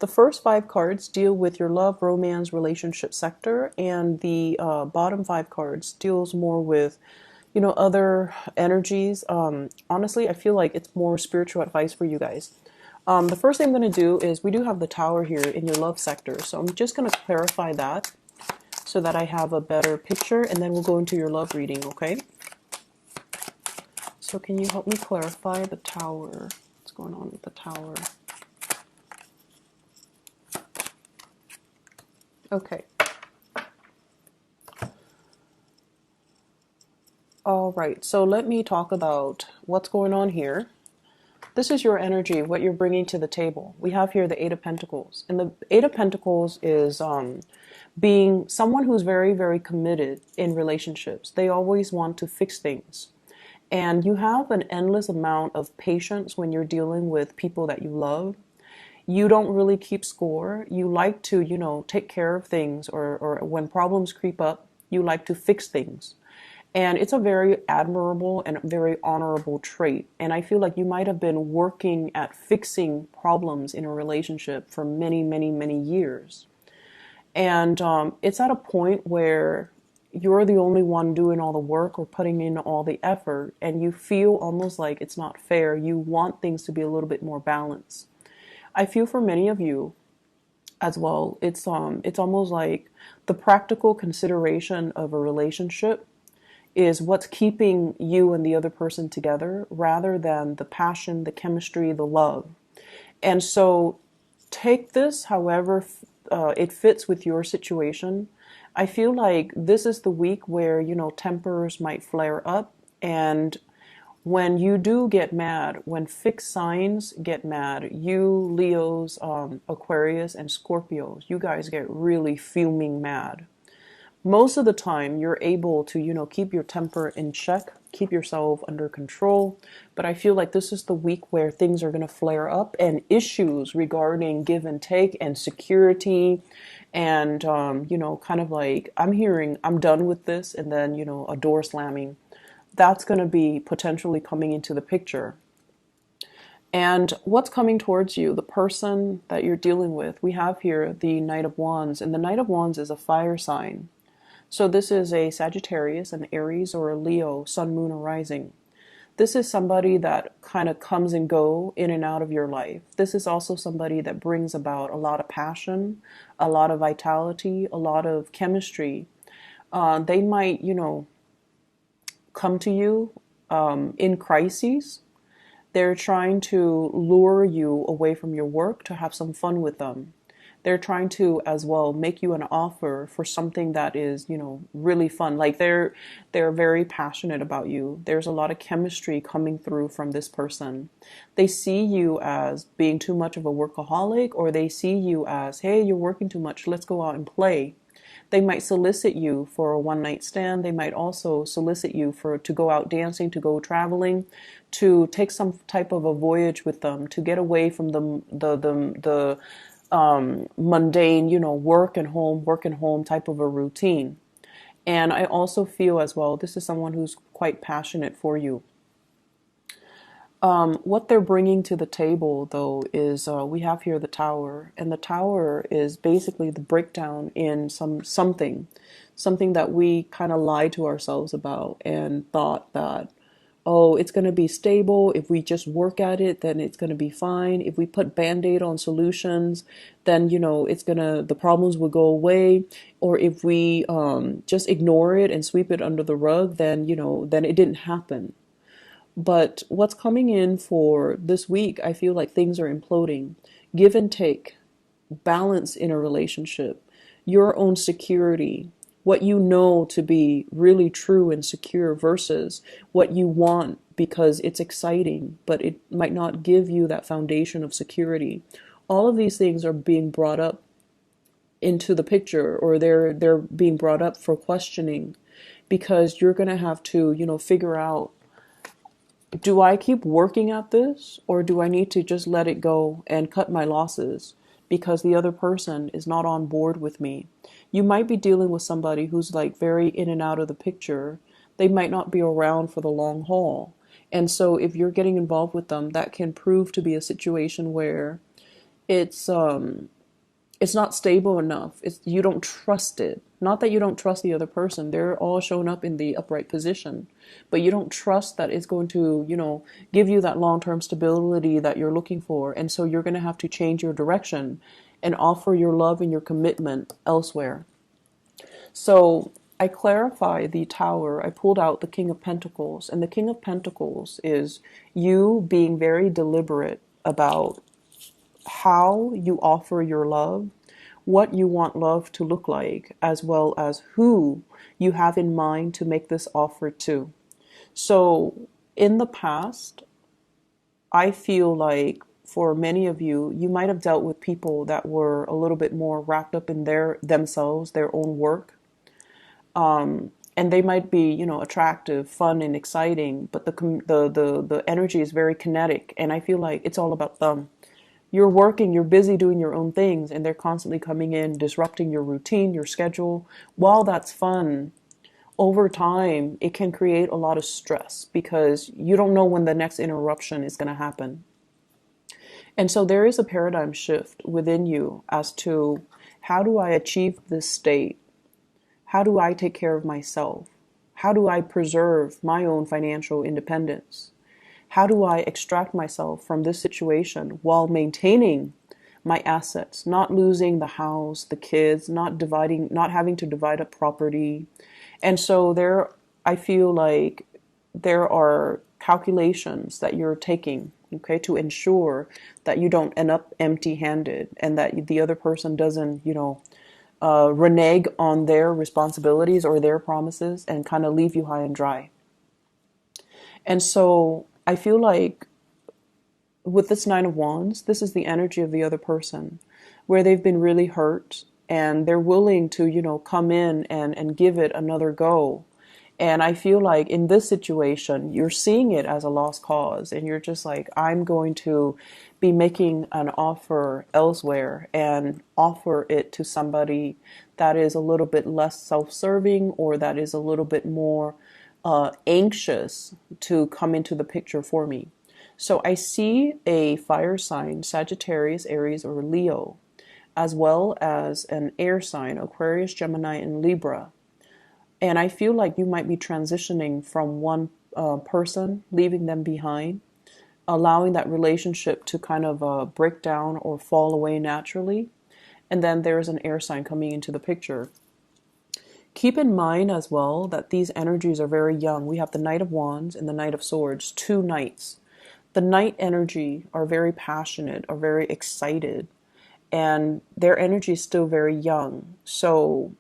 The first 5 cards deal with your love, romance, relationship sector, and the bottom 5 cards deals more with, other energies. Honestly, I feel like it's more spiritual advice for you guys. The first thing I'm going to do is we do have the Tower here in your love sector, so I'm just going to clarify that so that I have a better picture, and then we'll go into your love reading, okay? So can you help me clarify the Tower? What's going on with the Tower? Okay. All right, so let me talk about what's going on here. This is your energy, what you're bringing to the table. We have here the Eight of Pentacles. And the Eight of Pentacles is being someone who's very, very committed in relationships. They always want to fix things. And you have an endless amount of patience when you're dealing with people that you love. You don't really keep score. You like to, take care of things, or when problems creep up, you like to fix things. And it's a very admirable and very honorable trait. And I feel like you might have been working at fixing problems in a relationship for many, many, many years. And it's at a point where you're the only one doing all the work or putting in all the effort, and you feel almost like it's not fair. You want things to be a little bit more balanced. I feel for many of you as well, it's almost like the practical consideration of a relationship is what's keeping you and the other person together rather than the passion, the chemistry, the love. And so take this however it fits with your situation. I feel like this is the week where, tempers might flare up. And when you do get mad, when fixed signs get mad, you Leos, Aquarius, and Scorpios, you guys get really fuming mad. Most of the time you're able to, keep your temper in check, keep yourself under control. But I feel like this is the week where things are going to flare up, and issues regarding give and take and security and, kind of like I'm hearing I'm done with this, and then, a door slamming. That's going to be potentially coming into the picture. And what's coming towards you, the person that you're dealing with, we have here the Knight of Wands, and the Knight of Wands is a fire sign. So this is a Sagittarius, an Aries, or a Leo, Sun, Moon, or Rising. This is somebody that kind of comes and go in and out of your life. This is also somebody that brings about a lot of passion, a lot of vitality, a lot of chemistry. They might, come to you in crises. They're trying to lure you away from your work to have some fun with them. They're trying to as well make you an offer for something that is, really fun. Like they're very passionate about you. There's a lot of chemistry coming through from this person. They see you as being too much of a workaholic, or they see you as, hey, you're working too much, let's go out and play. They might solicit you for a one-night stand. They might also solicit you to go out dancing, to go traveling, to take some type of a voyage with them, to get away from the mundane, work and home type of a routine. And I also feel as well, this is someone who's quite passionate for you. What they're bringing to the table, though, is we have here the Tower, and the Tower is basically the breakdown in something that we kind of lied to ourselves about and thought that, oh, it's going to be stable. If we just work at it, then it's going to be fine. If we put Band-Aid on solutions, then, the problems will go away. Or if we just ignore it and sweep it under the rug, then it didn't happen. But what's coming in for this week, I feel like things are imploding. Give and take, balance in a relationship, your own security, what you know to be really true and secure versus what you want because it's exciting, but it might not give you that foundation of security. All of these things are being brought up into the picture, or they're being brought up for questioning, because you're going to have to, figure out, do I keep working at this, or do I need to just let it go and cut my losses because the other person is not on board with me? You might be dealing with somebody who's like very in and out of the picture. They might not be around for the long haul. And so if you're getting involved with them, that can prove to be a situation where it's it's not stable enough. It's you don't trust it. Not that you don't trust the other person. They're all shown up in the upright position, but you don't trust that it's going to, give you that long-term stability that you're looking for. And so you're going to have to change your direction and offer your love and your commitment elsewhere. So I clarify the Tower. I pulled out the King of Pentacles, and the King of Pentacles is you being very deliberate about how you offer your love, what you want love to look like, as well as who you have in mind to make this offer to. So in the past, I feel like for many of you, you might have dealt with people that were a little bit more wrapped up in themselves, their own work. And they might be, attractive, fun, and exciting, but the energy is very kinetic, and I feel like it's all about them. You're working, you're busy doing your own things, and they're constantly coming in, disrupting your routine, your schedule. While that's fun, over time, it can create a lot of stress because you don't know when the next interruption is going to happen. And so there is a paradigm shift within you as to how do I achieve this state? How do I take care of myself? How do I preserve my own financial independence? How do I extract myself from this situation while maintaining my assets, not losing the house, the kids, not having to divide up property? And so I feel like there are calculations that you're taking, okay, to ensure that you don't end up empty-handed and that the other person doesn't, renege on their responsibilities or their promises and kind of leave you high and dry. And so I feel like with this Nine of Wands, this is the energy of the other person where they've been really hurt and they're willing to, come in and give it another go. And I feel like in this situation, you're seeing it as a lost cause and you're just like, I'm going to be making an offer elsewhere and offer it to somebody that is a little bit less self-serving or that is a little bit more anxious to come into the picture for me. So I see a fire sign, Sagittarius, Aries, or Leo, as well as an air sign, Aquarius, Gemini, and Libra. And I feel like you might be transitioning from one person, leaving them behind, allowing that relationship to kind of break down or fall away naturally. And then there's an air sign coming into the picture. Keep in mind as well that these energies are very young. We have the Knight of Wands and the Knight of Swords, two knights. The Knight energy are very passionate, are very excited, and their energy is still very young. So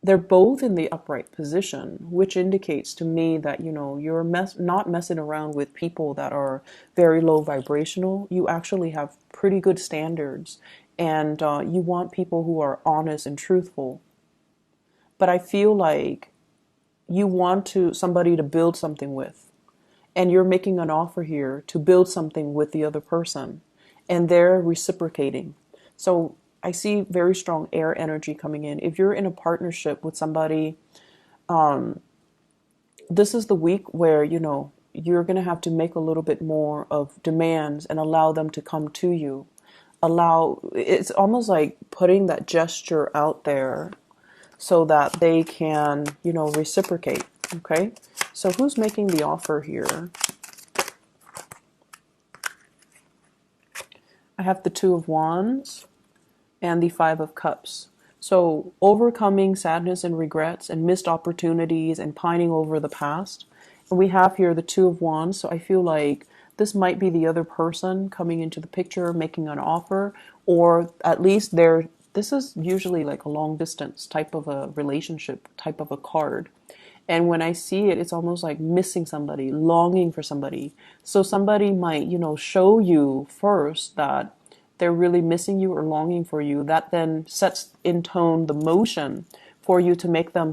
they're both in the upright position, which indicates to me that, you're not messing around with people that are very low vibrational. You actually have pretty good standards, and you want people who are honest and truthful. But I feel like you want somebody to build something with, and you're making an offer here to build something with the other person, and they're reciprocating. So I see very strong air energy coming in. If you're in a partnership with somebody, this is the week where, you're going to have to make a little bit more of demands and allow them to come to you. It's almost like putting that gesture out there so that they can, reciprocate. Okay. So who's making the offer here? I have the Two of Wands and the Five of Cups. So overcoming sadness and regrets and missed opportunities and pining over the past. And we have here the Two of Wands. So I feel like this might be the other person coming into the picture, making an offer, or at least this is usually like a long distance type of a relationship, type of a card. And when I see it, it's almost like missing somebody, longing for somebody. So somebody might, show you first that they're really missing you or longing for you. That then sets in tone the motion for you to make them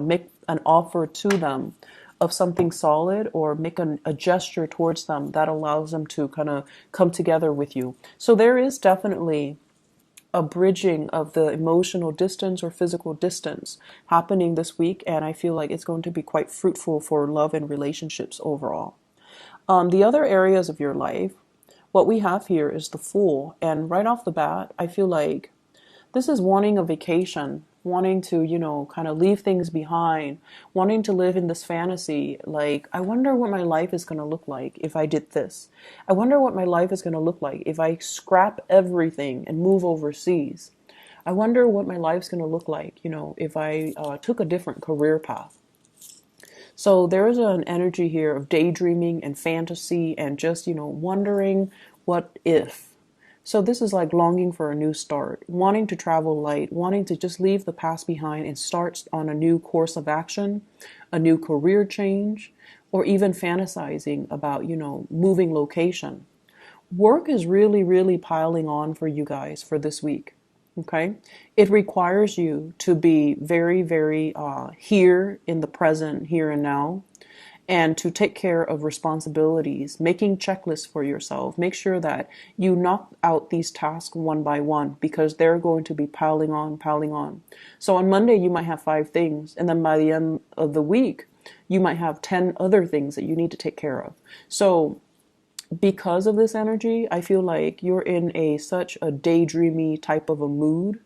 make an offer to them of something solid, or make a gesture towards them that allows them to kind of come together with you. So there is definitely a bridging of the emotional distance or physical distance happening this week, and I feel like it's going to be quite fruitful for love and relationships overall. The other areas of your life, what we have here is the Fool. And right off the bat, I feel like this is wanting a vacation, wanting to, you know, kind of leave things behind, wanting to live in this fantasy. Like, I wonder what my life is going to look like if I did this. I wonder what my life is going to look like if I scrap everything and move overseas. I wonder what my life's going to look like, you know, if I took a different career path. So there is an energy here of daydreaming and fantasy and just, you know, wondering what if. So this is like longing for a new start, wanting to travel light, wanting to just leave the past behind and start on a new course of action, a new career change, or even fantasizing about, you know, moving location. Work is really, really piling on for you guys for this week. Okay. It requires you to be very, very here in the present, here and now, and to take care of responsibilities, making checklists for yourself. Make sure that you knock out these tasks one by one because they're going to be piling on, piling on. So on Monday, you might have 5 things. And then by the end of the week, you might have 10 other things that you need to take care of. So because of this energy, I feel like you're in such a daydreamy type of a mood.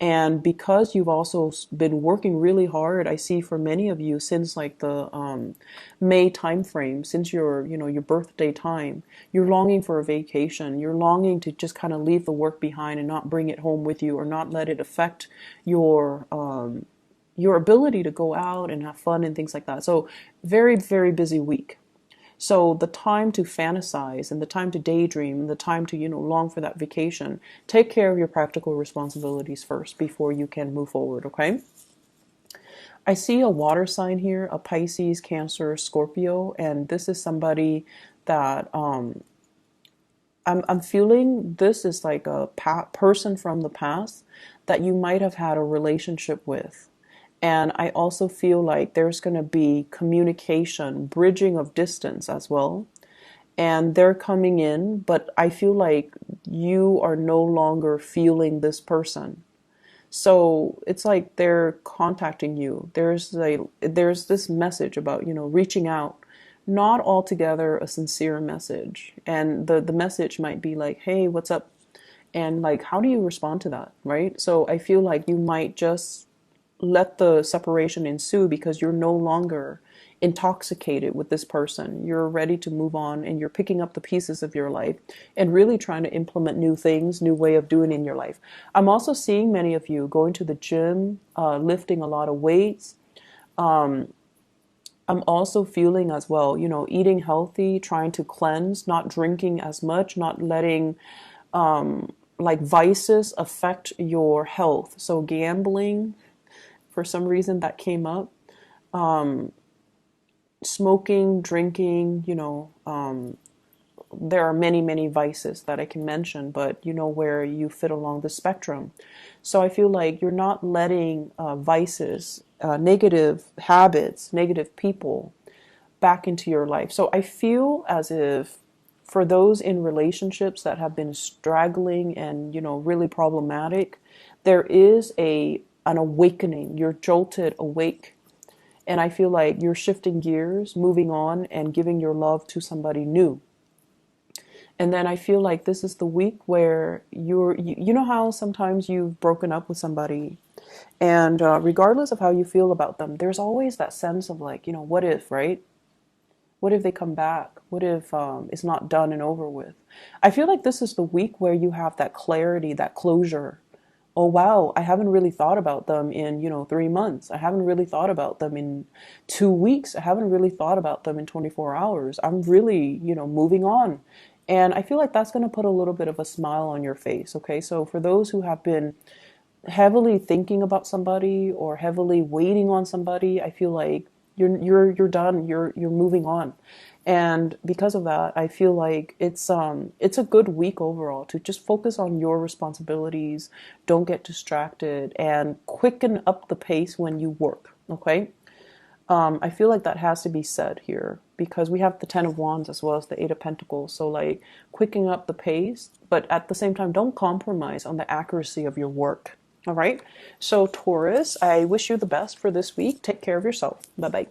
And because you've also been working really hard, I see for many of you since like the May time frame, since your, you know, your birthday time, you're longing for a vacation. You're longing to just kind of leave the work behind and not bring it home with you or not let it affect your ability to go out and have fun and things like that. So very, very busy week. So the time to fantasize and the time to daydream and the time to, you know, long for that vacation, take care of your practical responsibilities first before you can move forward, okay? I see a water sign here, a Pisces, Cancer, Scorpio, and this is somebody that I'm feeling this is like a person from the past that you might have had a relationship with. And I also feel like there's going to be communication, bridging of distance as well. And they're coming in, but I feel like you are no longer feeling this person. So it's like they're contacting you. There's this message about, you know, reaching out, not altogether a sincere message. And the message might be like, hey, what's up? And like, how do you respond to that? Right? So I feel like you might just let the separation ensue because you're no longer intoxicated with this person. You're ready to move on and you're picking up the pieces of your life and really trying to implement new things, new way of doing in your life. I'm also seeing many of you going to the gym, lifting a lot of weights. I'm also feeling as well, you know, eating healthy, trying to cleanse, not drinking as much, not letting like vices affect your health. So gambling, for some reason that came up. Smoking, drinking, you know, there are many, many vices that I can mention, but you know where you fit along the spectrum. So I feel like you're not letting vices, negative habits, negative people back into your life. So I feel as if for those in relationships that have been straggling and, you know, really problematic, there is an awakening. You're jolted awake. And I feel like you're shifting gears, moving on and giving your love to somebody new. And then I feel like this is the week where you know how sometimes you've broken up with somebody and regardless of how you feel about them, there's always that sense of like, you know, what if, right? What if they come back? What if it's not done and over with? I feel like this is the week where you have that clarity, that closure. Oh, wow, I haven't really thought about them in, you know, 3 months. I haven't really thought about them in 2 weeks. I haven't really thought about them in 24 hours. I'm really, you know, moving on. And I feel like that's going to put a little bit of a smile on your face. Okay. So for those who have been heavily thinking about somebody or heavily waiting on somebody, I feel like you're done. You're moving on. And because of that, I feel like it's a good week overall to just focus on your responsibilities, don't get distracted, and quicken up the pace when you work, okay? I feel like that has to be said here because we have the Ten of Wands as well as the Eight of Pentacles. So like quickening up the pace, but at the same time, don't compromise on the accuracy of your work, all right? So Taurus, I wish you the best for this week. Take care of yourself. Bye-bye.